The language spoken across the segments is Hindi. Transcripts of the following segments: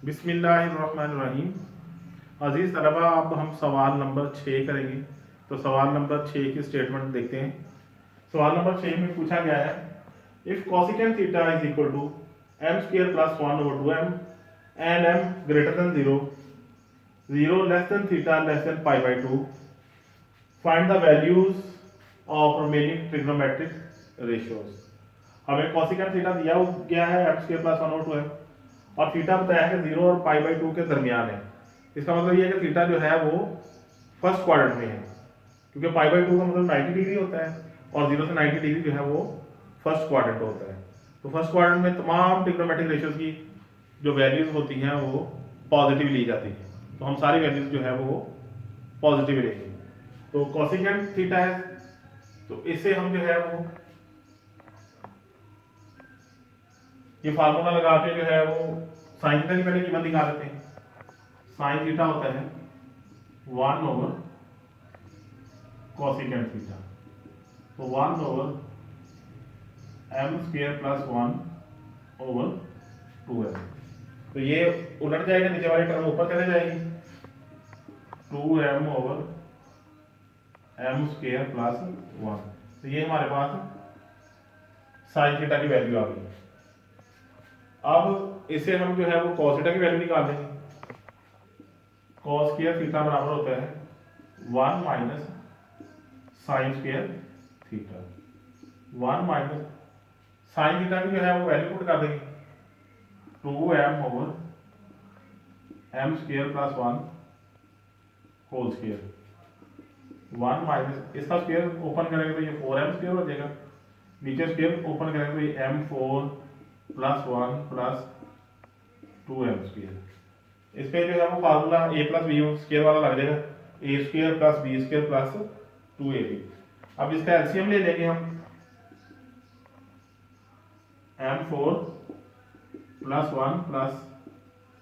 बिस्मिल्लाहिर्रहमानिर्रहीम। अजीज़ तलबा, अब हम सवाल नंबर 6 करेंगे। तो सवाल नंबर 6 की स्टेटमेंट देखते हैं। सवाल नंबर 6 में पूछा गया है, if cosecant theta is equal to m square plus 1/2m and m greater than 0, 0 less than theta less than π/2, find the values of remaining trigonometric ratios. हमें कोसिकेंट थीटा दिया गया है एम स्क्वायर प्लस 1/2m और थीटा बताया है 0 और π/2 के दरमियान है। इसका मतलब ये है कि थीटा जो है वो फर्स्ट क्वाड्रेंट में है, क्योंकि π/2 का मतलब 90 डिग्री होता है और 0 से 90 डिग्री जो है वो फर्स्ट क्वाड्रेंट होता है। तो फर्स्ट क्वाड्रेंट में तमाम ट्रिग्नोमेट्रिक रेशियोज की जो वैल्यूज होती हैं वो पॉजिटिव ली जाती है। तो हम सारी वैल्यूज जो है वो पॉजिटिव लेंगे। तो कोसिकेंट थीटा है, तो इससे हम जो है वो ये फार्मूला लगा के जो है वो साइन थीटा की पहले कीमत निकाल लेते हैं। साइन थीटा होता है 1 ओवर कोसिकेंट थीटा, तो 1 over m square plus 1 over 2m। तो ये उलट जाएगा, नीचे वाली टर्म ऊपर चले जाएगी, 2m over m square plus 1। तो ये हमारे पास साइन थीटा की वैल्यू आ गई। अब इसे हम जो है वो cos थीटा की वैल्यू निकाल देंगे। cos स्क्वायर थीटा बराबर होता है 1 minus sine square theta. 1 minus sine theta की जो है वो वैल्यू पुट कर देंगे, 2m over m square plus 1 whole square. 1 minus इसका स्क्वायर ओपन करेंगे तो ये 4m स्क्वायर हो जाएगा, नीचे स्क्वायर ओपन करेंगे तो ये m4 plus 1 plus 2m square. इस पे जो है वो formula a plus B square वाला लग जाएगा, a square plus b square plus 2ab। अब इसका एलसीएम ले लेंगे हम, m4 plus 1 plus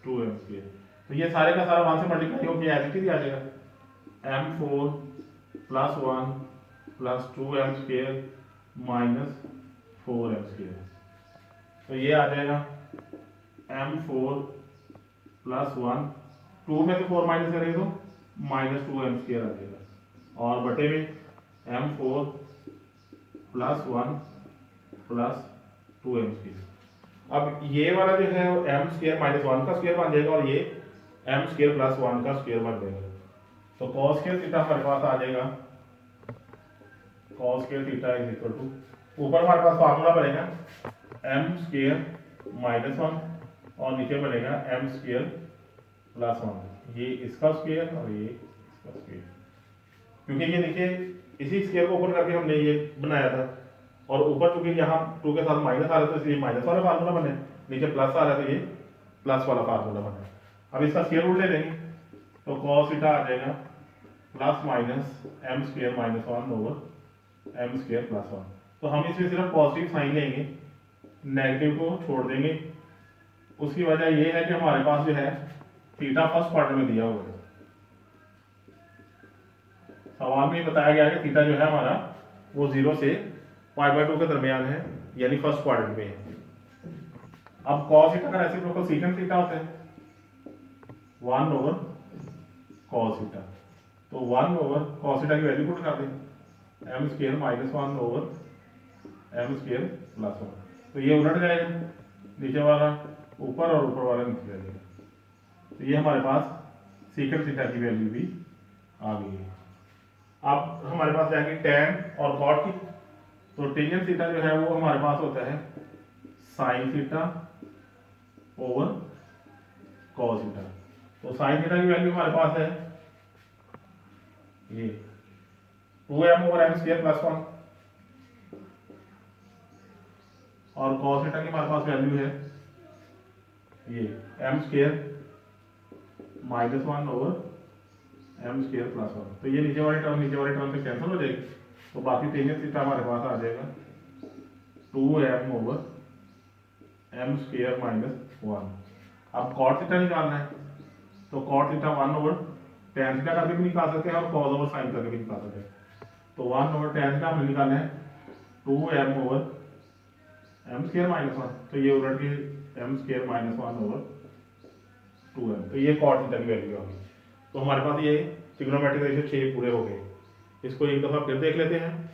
2m square. तो ये सारे का सारा 1 से मल्टीप्लाई होकर एज इट इज आ जाएगा, m4 plus 1 plus 2m square minus 4m square. तो ये आ जाएगा m4 प्लस 1, 2 में से 4 माइनस करेंगे तो माइनस 2m स्क्वायर आ जाएगा, और बटे में m4 plus 1 plus 2m square. अब ये वाला जो है m स्क्वायर माइनस 1 का स्क्वायर बन जाएगा और ये m स्क्वायर प्लस 1 का स्क्वायर बन जाएगा। तो cos स्क्वायर थीटा हमारे पास आ जाएगा, cos square theta is equal to, ऊपर हमारे पास फार्मूला बनेगा m स्क्वायर माइनस 1 और नीचे बनेगा m स्क्वायर प्लस 1। ये इसका स्क्वायर और ये इसका स्क्वायर, क्योंकि ये देखिए इसी स्क्वायर को ओपन करके हमने ये बनाया था, और ऊपर चूंकि यहाँ 2 के साथ माइनस आ रहा था इसलिए माइनस वाला फार्मूला बने, नीचे प्लस आ रहा था ये प्लस वाला फार्मूला बने। अब इसका स्क्वायर रूट ले लेंगे तो cos थीटा आ जाएगा plus minus m square minus 1 over m square plus 1। तो हम इसमें सिर्फ पॉजिटिव साइन लेंगे, नेगेटिव को छोड़ देंगे। उसकी वजह यह है कि हमारे पास जो है थीटा फर्स्ट क्वाड्रेंट में दिया हुआ है। सवाल में बताया गया है कि थीटा जो है हमारा वो 0 से π/2 के दरमियान है, यानी फर्स्ट क्वाड्रेंट में है। अब cos थीटा का रेसिप्रोकल सीकेंट थीटा होता है 1 ओवर cos थीटा। तो 1 ओवर cos थीटा की वैल्यू पुट कर दें, m square minus 1 over m square plus 1। तो ये उलट जाएगा, नीचे वाला ऊपर और ऊपर वाला नीचे जाएगा। तो ये हमारे पास सीकेंट थीटा की वैल्यू भी आ गई है। अब हमारे पास जाएगी tan और cot की। तो टेंजेंट थीटा जो है वो हमारे पास होता है sine theta over cos theta. तो साइन थीटा की वैल्यू हमारे पास है ये 2m over m square plus 1, और cos थीटा की हमारे पास वैल्यू है ये m square minus 1 over m square plus 1। तो ये नीचे वाली टर्म से कैंसिल हो जाएगी, तो बाकी टेंजेंट थीटा हमारे पास आ जाएगा 2m over m square minus 1। अब cot थीटा निकालना है, तो cot theta 1 over tan theta करके भी निकाल सकते हैं और cos ओवर sin करके भी निकाल सकते हैं। तो 1 ओवर tan थीटा हमने निकालना है 2m over m square minus 1। तो ये उलट के m square minus 1 over 2m, तो ये कॉट थीटा की वैल्यू आ गई। तो हमारे पास ये ट्रिग्नोमेट्रिक रेशियो 6 पूरे हो गए। इसको एक दफ़ा फिर देख लेते हैं।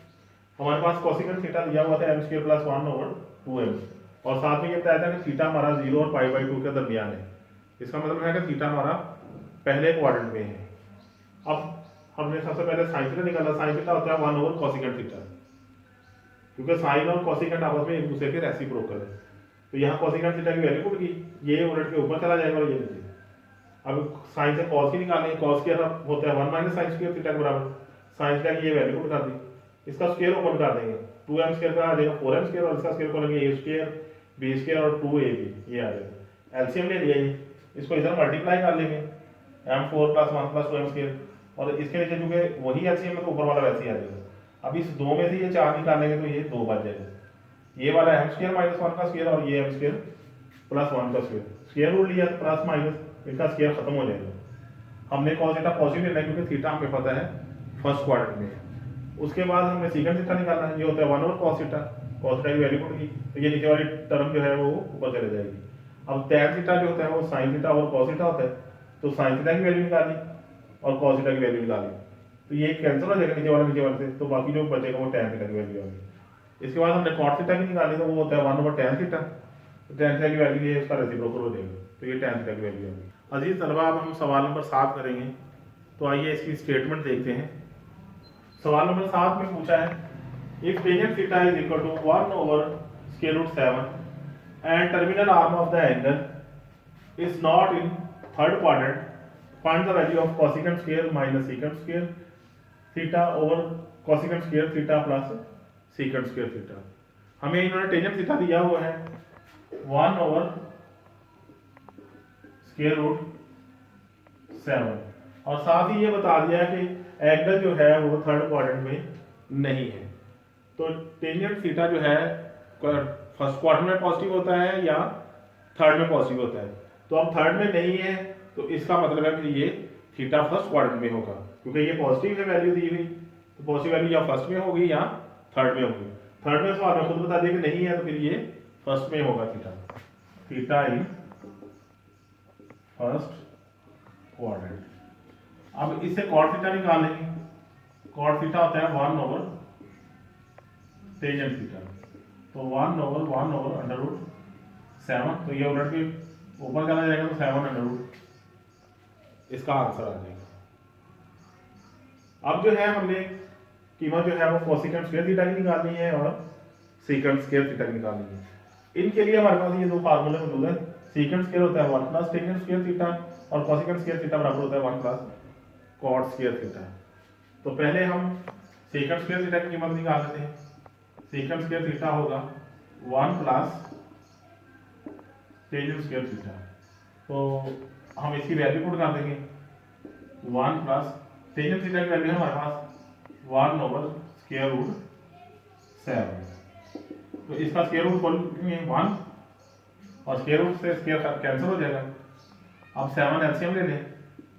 हमारे पास कोसिकेंट थीटा दिया हुआ था m² + 1/2m, और साथ में ये बताया था कि थीटा हमारा 0 और π/2 के दरमियान है। इसका मतलब है कि थीटा हमारा पहले क्वाड्रेंट में है। अब हमने सबसे पहले साइन थीटा निकाला। साइन थीटा होता है 1/कोसिकेंट थीटा, क्योंकि साइन और कोसिकेंट आपस में एक दूसरे के रेसिप्रोकल है। तो यहाँ कोसिकेंट थीटा की वैल्यू पुट की, ये उलट के ऊपर चला जाएगा और ये नीचे। अब साइन से कॉस की निकालेंगे, कॉस की होता है 1 - sin² थीटा के बराबर। साइन थीटा की ये वैल्यू पुट कर दी, इसका स्क्वायर ओपन कर देंगे, 2m² का आ जाएगा 4m² और इसका स्क्वायर करेंगे a² b² और 2ab, ये आ जाएगा। एलसीएम ले लिया, ये इसको इधर मल्टीप्लाई कर लेंगे, m4 + 1 + 2m², और इसके नीचे क्योंकि वही एलसीएम है तो ऊपर वाला वैसे ही आ जाएगा। अब इस 2 में से ये 4 निकालेंगे तो ये 2 बच जाएगा। ये वाला m² - 1 का स्क्वायर और ये m² + 1 का स्क्वायर, स्क्वायर रूट लिया प्लस माइनस, इनका स्क्वायर खत्म हो जाएगा। हमने cos थीटा पॉजिटिव लेना है क्योंकि थीटा हमें पता है फर्स्ट क्वाड्रेंट में है। उसके बाद हमने सीकेंट थीटा निकालना है, ये होता है 1/cos थीटा। cos थीटा की वैल्यू पुट की, तो ये नीचे वाली टर्म जो है वो ऊपर चले जाएगी। अब tan थीटा जो होता है वो sin थीटा और cos थीटा होता है, तो sin थीटा की वैल्यू निकाली और cos थीटा की वैल्यू निकाली, तो ये कैंसिल हो जाएगा नीचे वाले से, तो बाकी जो बचेगा वो tan थीटा की वैल्यू होगी। इसके बाद हमने cot थीटा की निकाली, तो वो होता है 1/tan थीटा, तो tan थीटा की वैल्यू ये उसका रेसिप्रोकल हो जाएगा, तो ये tan थीटा की वैल्यू होगी। अजीज तलबा, अब हम सवाल नंबर 7 करेंगे, तो आइए इसकी स्टेटमेंट देखते हैं। सवाल नंबर 7 में पूछा है, if tangent theta is equal to 1/√7 and terminal arm of the angle is not in third quadrant, find the value of cosecant square minus secant square theta over cosecant square theta plus secant square theta. हमें इन्होंने टेंजेंट थीटा दिया हुआ है 1/√7, और साथ ही ये बता दिया कि एंगल जो है वो थर्ड क्वाड्रेंट में नहीं है। तो टेंजेंट थीटा जो है फर्स्ट क्वाड्रेंट में पॉजिटिव होता है या थर्ड में पॉजिटिव होता है। तो अब थर्ड में नहीं है, तो इसका मतलब है कि ये थीटा फर्स्ट क्वाड्रेंट में होगा, क्योंकि ये पॉजिटिव है वैल्यू दी हुई, तो पॉजिटिव वैल्यू या फर्स्ट में होगी या थर्ड में होगी। थर्ड में सवाल में खुद बता दिया कि नहीं है, तो फिर ये फर्स्ट में होगा थीटा इन फर्स्ट क्वाड्रेंट। अब इससे कॉट थीटा निकालेंगे। कॉट थीटा होता है 1/टेंजेंट थीटा, तो 1/1/√7, तो ये उलट के ऊपर चला जाएगा, तो 7/√ इसका आंसर आ जाएगा। अब जो है हमने कीमत जो है वो कोसिकेंट स्क्वायर थीटा की निकालनी है और सीकेंट स्क्वायर थीटा की निकालनी है। इनके लिए हमारे पास ये दो फार्मूले मौजूद है। सीकेंट स्क्वायर होता है 1 + टेंजेंट स्क्वायर थीटा, और कोसिकेंट स्क्वायर थीटा बराबर होता है 1 + कॉट स्क्वायर थीटा। तो पहले हम सीकेंट स्क्वायर थीटा की कीमत निकाल लेते हैं। सीकेंट स्क्वायर थीटा होगा 1 + टेंजेंट स्क्वायर थीटा, तो हम इसकी वैल्यू पुट कर देंगे। 1 + टेंजेंट थीटा की वैल्यू है हमारे पास 1/√7, तो इसका स्क्वायर रूट बोलेंगे 1, और स्क्वायर रूट से स्क्वायर कैंसिल हो जाएगा। अब 7 एलसीएम ले लें,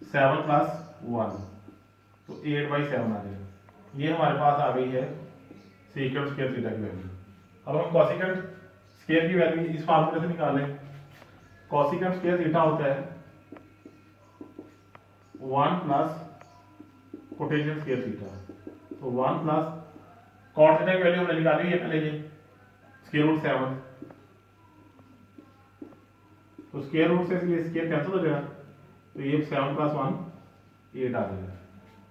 7 + 1, तो 8/7 आ जाएगा। ये हमारे पास आ गई है सीकेंट स्क्वायर थीटा की वैल्यू। अब हम कोसिकेंट स्क्वायर की वैल्यू इस फार्मूले से निकालें। कोसिकेंट स्क्वायर थीटा होता है 1 + कोटेंजेंट स्क्वायर थीटा, तो 1 + कॉट थीटा की वैल्यू हमने निकाली है पहले, ये स्क्वायर रूट 7, तो स्क्वायर रूट से ये स्क्वायर कैंसिल हो जाएगा, तो ये 7 + 1 8 आ जाएगा।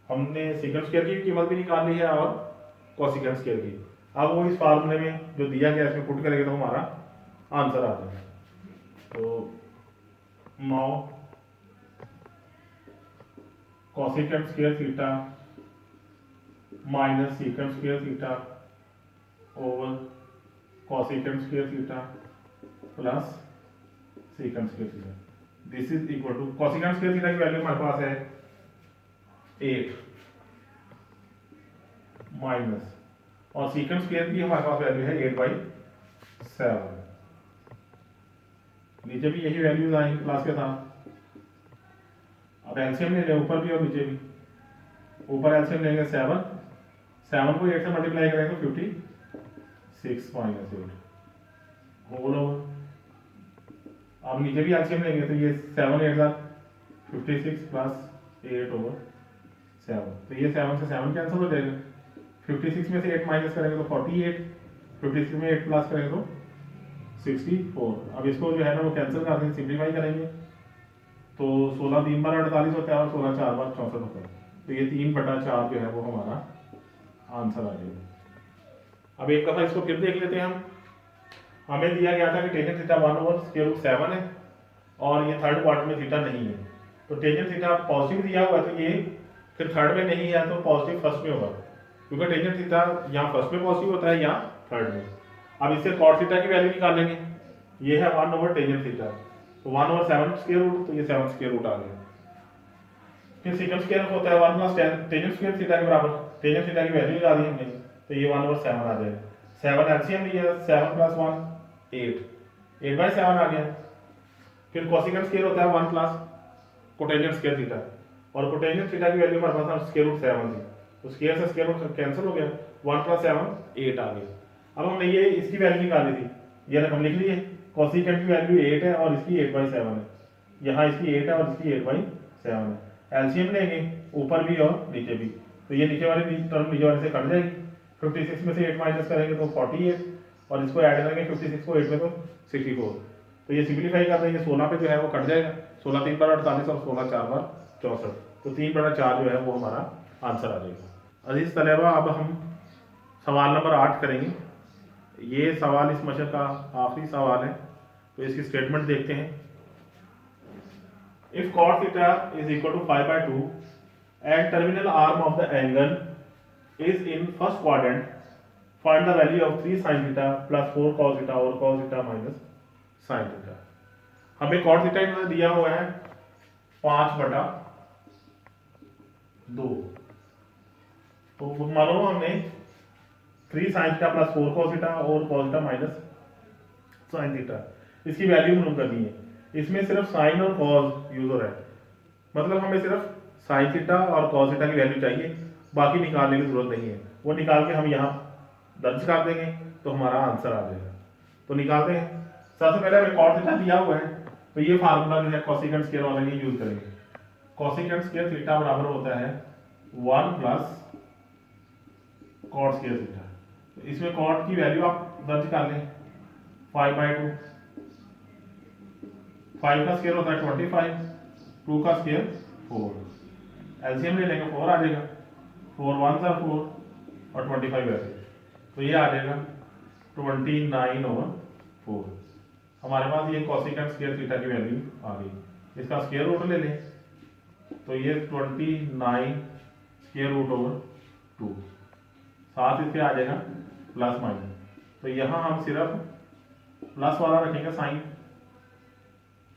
हमने सीकेंट स्क्वायर की कीमत भी निकाल ली है और कोसिकेंट स्क्वायर की। अब वो इस फार्मूले में जो दिया गया इसमें पुट करेंगे तो हमारा आंसर आ जाएगा। तो now cosecant square theta minus secant square theta over cosecant square theta plus secant square theta, this is equal to cosecant square theta की वैल्यू हमारे पास है 8 माइनस, और सीकेंट स्क्वायर की हमारे पास वैल्यू है 8/7। नीचे भी यही वैल्यूज आएंगी क्लास के साथ। अब एलसीएम ले लें ऊपर भी और नीचे भी। ऊपर एलसीएम लेंगे 7 को 8 से मल्टीप्लाई करेंगे तो 56 - 8 होल ओवर अब नीचे भी एलसीएम लेंगे तो ये 7 8 56 प्लस 8 ओवर 7, तो ये 7 से 7 कैंसिल हो जाएगा। 56 में से 8 माइनस करेंगे तो 48, 56 में 8 प्लस करेंगे तो 64। अब इसको जो है ना वो कैंसिल कर देंगे, सिंप्लीफाई करेंगे तो 16 3 बार 48 होता है और 16 4 बार 64 होता है, तो ये 3/4 जो है वो हमारा आंसर आ जाएगा। अब एक दफ़ा इसको फिर देख लेते हैं हम। हमें दिया गया था कि टेंजेंट थीटा 1/√7 है और ये थर्ड क्वार्टर में थीटा नहीं है, तो टेंजेंट थीटा पॉजिटिव दिया हुआ है तो ये फिर थर्ड में नहीं है तो पॉजिटिव फर्स्ट में होगा, क्योंकि टेंजेंट थीटा यहाँ फर्स्ट में पॉजिटिव होता है या थर्ड में। अब इससे कॉट थीटा की वैल्यू निकालेंगे, ये है 1/टेंजेंट थीटा, तो 1/7 स्क्वायर रूट, तो ये 7 स्क्वायर रूट आ गया। फिर सेकंड स्क्वायर होता है 1 + tan टेंजेंट स्क्वायर थीटा के बराबर, टेंजेंट थीटा की वैल्यू निकाली हमने, तो ये 1/7 आ जाएगा। 7 एलसीएम लिया, 7 + 1 8, 8/7 आ गया। फिर कोसेकेंट स्क्वायर होता है 1 प्लस कोटेंजेंट स्क्वायर थीटा, और कोटेंजेंट थीटा की वैल्यू हमारे पास √7 थी, तो स्क्वायर से स्क्वायर रूट कैंसिल हो गया, 1 + 7 8 आ गया। अब हमने ये इसकी वैल्यू निकाली थी, ये रकम लिख ली है, कोसेकेंट की वैल्यू 8 है और इसकी 8/7 है, यहाँ इसकी 8 है और इसकी 8/7 है। एलसीएम लेंगे ऊपर भी और नीचे भी, तो ये नीचे वाली टर्म नीचे वाले से कट जाएगी। 56 में से 8 माइनस करेंगे तो 48, और इसको ऐड करेंगे 56 को 8 में तो 64, तो ये सिंप्लीफाई कर देंगे, 16 पे जो है वो कट जाएगा, 16 3 बार 48 और 16 4 बार 64, तो 3/4 जो है वो हमारा आंसर आ जाएगा। अजीज तलबा, अब हम सवाल नंबर 8 करेंगे। ये सवाल इस मशक का आखिरी सवाल है, तो इसकी स्टेटमेंट देखते हैं। If cot theta is equal to 5/2 and terminal arm of the angle is in first quadrant, find the value of 3 sin theta plus 4 cos theta और cos theta minus sin theta। हमें cot theta इन्होंने दिया हुआ है 5/2, तो मानो हमने 3 sin theta plus 4 cos theta और cos theta minus sin theta इसकी वैल्यू मालूम करनी है। इसमें सिर्फ साइन और कॉस यूज हो रहा है, मतलब हमें सिर्फ साइन थीटा और कॉस थीटा की वैल्यू चाहिए, बाकी निकालने की जरूरत नहीं है, वो निकाल के हम यहाँ दर्ज कर देंगे तो हमारा आंसर आ जाएगा। तो निकालते हैं। सबसे पहले हमें कॉट थीटा दिया हुआ है, तो ये फार्मूला जो है कोसेकेंट स्क्वायर वाला ये यूज करेंगे। कोसेकेंट स्क्वायर थीटा बराबर होता है 1 + कॉट स्क्वायर थीटा, तो इसमें कॉट की वैल्यू आप दर्ज कर लें 5/2, 5 का स्क्वायर होता है 25, 2 का स्क्वायर 4, एलसीएम ले लेंगे 4 आ जाएगा, 4 1 = 4 और 25 ऐसे, तो ये आ जाएगा 29/4। हमारे पास ये कोसेकेंट स्क्वायर थीटा की वैल्यू आ गई, इसका स्क्वायर रूट ले लें तो ये 29/√2, साथ इसके आ जाएगा प्लस माइनस, तो यहाँ हम सिर्फ प्लस वाला रखेंगे साइन,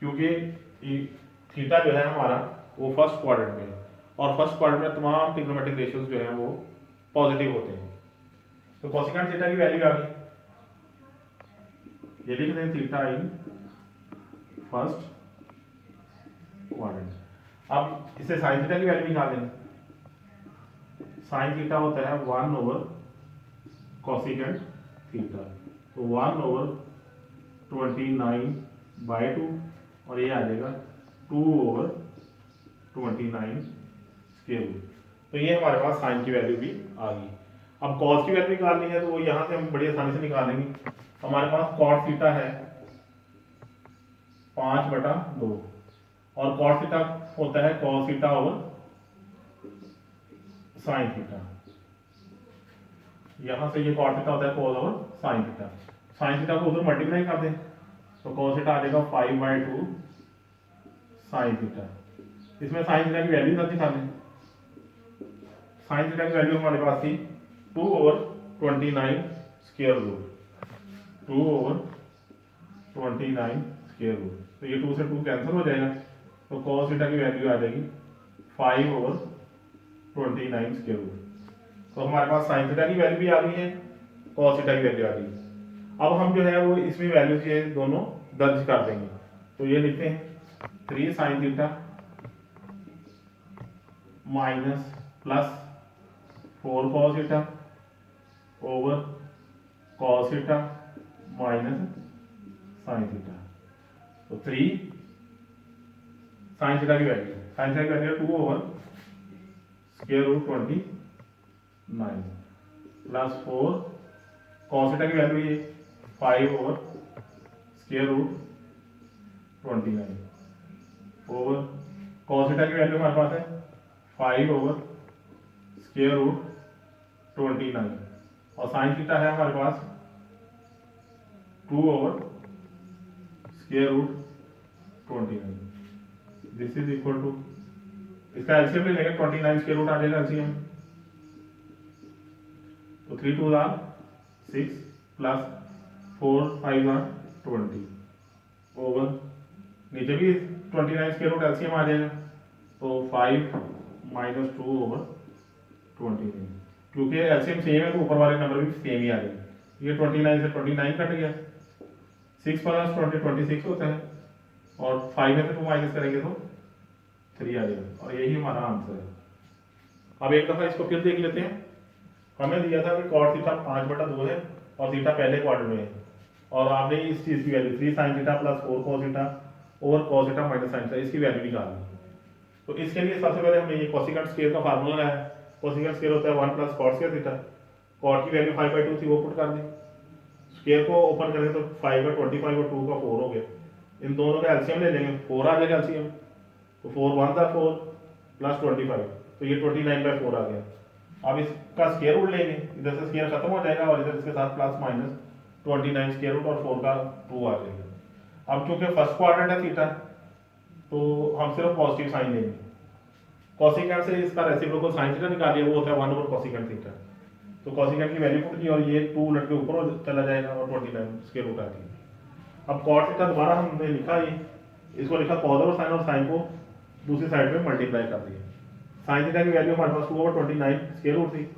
क्योंकि थीटा जो है हमारा वो फर्स्ट क्वाड्रेंट में है और फर्स्ट क्वाड्रेंट में तमाम ट्रिग्नोमेट्रिक रेशियोज जो हैं वो पॉजिटिव होते हैं, तो कोसेकेंट थीटा की वैल्यू आ गई, ये लिख दें थीटा इन फर्स्ट क्वाड्रेंट। अब इससे साइन थीटा की वैल्यू निकाल देंगे, साइन थीटा होता है 1/कोसेकेंट थीटा, तो 1/29/2 और ये आ जाएगा 2/29 स्क्वायर रूट, तो ये हमारे पास साइन की वैल्यू भी आ गई। अब कॉस की वैल्यू निकालनी है तो वो यहाँ से हम बड़ी आसानी से निकालेंगे। हमारे पास कॉट थीटा है 5/2 और कॉट थीटा होता है cos theta over sine theta, यहाँ से ये कॉट थीटा होता है cos over sine theta, sine theta को उधर मल्टीप्लाई कर दें तो कॉस थीटा आ जाएगा 5/2 साइन थीटा, इसमें साइन थीटा की वैल्यू दर्ज कर लें, साइन थीटा की वैल्यू हमारे पास थी 2/29 स्क्वायर रूट, 2/29 स्क्वायर रूट, तो ये 2 से 2 कैंसिल हो जाएगा, तो कॉस थीटा की वैल्यू आ जाएगी 5/29 स्क्वायर रूट, तो हमारे पास साइन थीटा की वैल्यू भी आ गई है, कॉस थीटा की वैल्यू आ गई। अब हम जो है वो इसमें वैल्यू ये दोनों दर्ज कर देंगे, तो ये लिखते हैं 3 sin theta minus plus 4 cos theta over cos theta minus sin theta, तो तो 3 साइन थीटा की वैल्यू, साइन थीटा की value 2 over square root 29 plus 4 cos theta की वैल्यू ये 5 over square root 29 over cos theta की वैल्यू हमारे पास है 5 ओवर स्क्वायर रूट 29 और साइन थीटा है हमारे पास 2 over square root 29। This is equal to, इसका एलसीएम ले लेंगे, 29 स्क्वायर रूट आ जाएगा एलसीएम, तो 3 2 आर 6 प्लस 4 5 आर 20 ओवर नीचे भी 29 स्क्वायर रूट एलसीएम आ जाएगा, तो 5 माइनस 2 ओवर 29, क्योंकि एलसीएम सेम है तो ऊपर वाले नंबर भी सेम ही आ जाएंगे। ये 29 से 29 कट गया, 6 प्लस 20 26 होता है, और 5 में से 2 माइनस करेंगे तो 3 आ जाएगा, और यही हमारा आंसर है। अब एक दफ़ा इसको फिर देख लेते हैं। हमें दिया था कि कॉट थीटा 5/2 है और थीटा पहले क्वाड्रेंट में है, और आपने इस चीज़ की value 3 sine theta plus 4 cos theta over cos theta minus sine theta इसकी वैल्यू निकालनी। तो इसके लिए सबसे पहले हमने ये कोसिकेंट स्क्वायर का फार्मूला लगाया। कोसिकेंट स्क्वायर होता है 1 plus cot square theta, cot की वैल्यू 5/2 थी वो पुट कर दी, स्क्वायर को ओपन करें तो 5 का 25 और 2 का 4 हो गया, इन दोनों का एलसीएम ले लेंगे, 4 आ जाएगा एलसीएम, तो 4 1 था 4 प्लस 25, तो ये 29/4 आ गया। अब इसका स्क्वायर रूट लेंगे, इधर से स्क्वायर खत्म हो जाएगा और इधर इसके साथ प्लस माइनस 29 स्क्वायर रूट और 4 का 2 आ जाएगा। अब चूंकि फर्स्ट क्वाड्रेंट है थीटा, तो हम सिर्फ पॉजिटिव साइन लेंगे। कोसिकेंट से इसका रेसिप्रोकल साइन थीटा निकालिए, वो होता है 1 ओवर कोसिकेंट थीटा, तो कोसिकेंट की वैल्यू पुट की और ये 2 उलट के ऊपर चला जाएगा और 29 स्क्वायर रूट आ जाएगा। अब कॉट थीटा दोबारा हमने लिखा, ये इसको लिखा कॉस और साइन को दूसरी साइड में मल्टीप्लाई कर दिया। साइन थीटा की वैल्यू हमारे पास 2 ओवर 29 स्क्वायर रूट थी,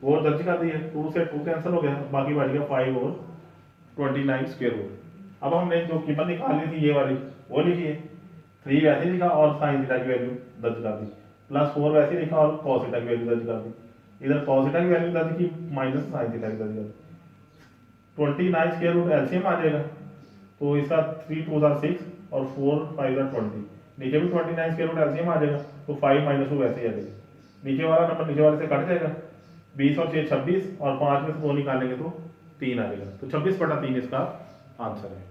वो दर्ज कर दी है, 2 से 2 कैंसिल हो गया, बाकी बच गया 5 ओवर 29 स्क्वायर रूट। अब हमने जो कीमत निकालनी थी ये वाली वो लिखी है, 3 वैसे लिखा और साइन थीटा की वैल्यू दर्ज कर दी, प्लस 4 वैसे लिखा और कॉस थीटा की वैल्यू दर्ज कर दी, इधर कॉस थीटा की वैल्यू दर्ज की माइनस साइन थीटा की दर्ज कर दी। 29 स्क्वायर रूट एलसीएम आ जाएगा, तो इसका 3 2 6 और 4 5 20, नीचे भी 29 स्क्वायर रूट एलसीएम आ जाएगा, तो 5 माइनस 2 वैसे ही आ जाएगा, नीचे वाला नंबर नीचे वाले से कट जाएगा, 20 और 6 26 और 5 में से 2 निकालेंगे तो 3 आ जाएगा, तो 26/3 इसका आंसर है।